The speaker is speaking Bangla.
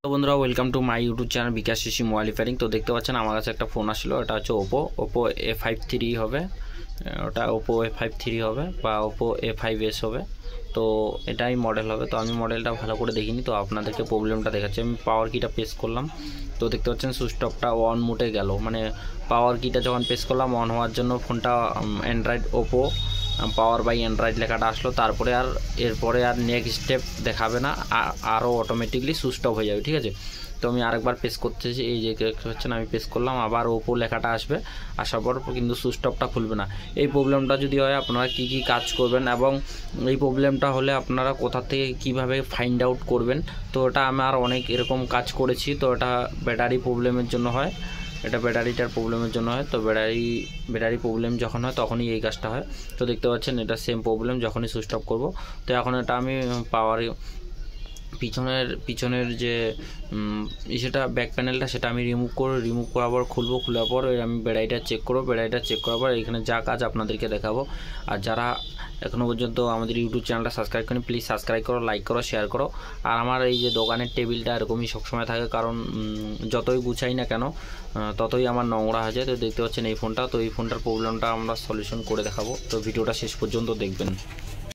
তো বন্ধুরা welcome to my YouTube channel Bikash শিশি মোবাইল রিপেয়ারিং। তো দেখতে পাচ্ছেন আমার কাছে একটা ফোন আসলো, এটা হচ্ছে ওপো A53 হবে, ওটা ওপো A53 হবে বা ওপো A5s হবে। তো এটাই মডেল হবে। তো আমি মডেলটা ভালো করে দেখিনি, তো আপনাদেরকে প্রবলেমটা দেখাচ্ছি। আমি পাওয়ার কিটা প্রেস করলাম, তো দেখতে পাচ্ছেন সুইচটপটা অন মোডে গেল, মানে পাওয়ার কিটা যখন প্রেস করলাম অন হওয়ার জন্য ফোনটা android Oppo power by android লেখাটা আসলো, তারপরে আর এরপরে আর নেক্সট স্টেপ দেখাবে না, আরও অটোমেটিকলি সুইচ অফ হয়ে যাবে। ঠিক আছে, তো আমি আরেকবার প্রেস করতেছি, এই যে হচ্ছে আমি প্রেস করলাম, আবার ওপো লেখাটা আসবে, আসার পর কিন্তু সুইচ অফটা খুলবে না। এই প্রবলেমটা যদি হয় আপনারা কি কি কাজ করবেন এবং এই প্রবলেমটা হলে আপনারা কোথা থেকে কিভাবে ফাইন্ড আউট করবেন। তো এটা আমার অনেক এরকম কাজ করেছি। তো এটা ব্যাটারি প্রবলেমের জন্য হয়, এটা ব্যাটারিটার প্রবলেমের জন্য হয়। তো ব্যাটারি প্রবলেম যখন হয় তখনই এই কাজটা হয়। তো দেখতে পাচ্ছেন এটা সেম প্রবলেম যখনই সুইচ অফ করবো। তো এখন এটা আমি পাওয়ার পিছনের যে সেটা ব্যাক প্যানেলটা সেটা আমি রিমুভ করার পর খুলবো, খোলার পর আমি ব্যাটারিটা চেক করবো, ব্যাটারিটা চেক করার পর এখানে যা কাজ আপনাদেরকে দেখাবো। আর যারা এখনও পর্যন্ত আমাদের ইউটিউব চ্যানেলটা সাবস্ক্রাইব করেন প্লিজ সাবস্ক্রাইব করো, লাইক করো, শেয়ার করো। আর আমার এই যে দোকানের টেবিলটা এরকমই সবসময় থাকে, কারণ যতই গুছাই না কেন ততই আমার নোংরা হয়ে যায়। তো দেখতে পাচ্ছেন এই ফোনটা, তো এই ফোনটার প্রবলেমটা আমরা সলিউশন করে দেখাবো। তো ভিডিওটা শেষ পর্যন্ত দেখবেন।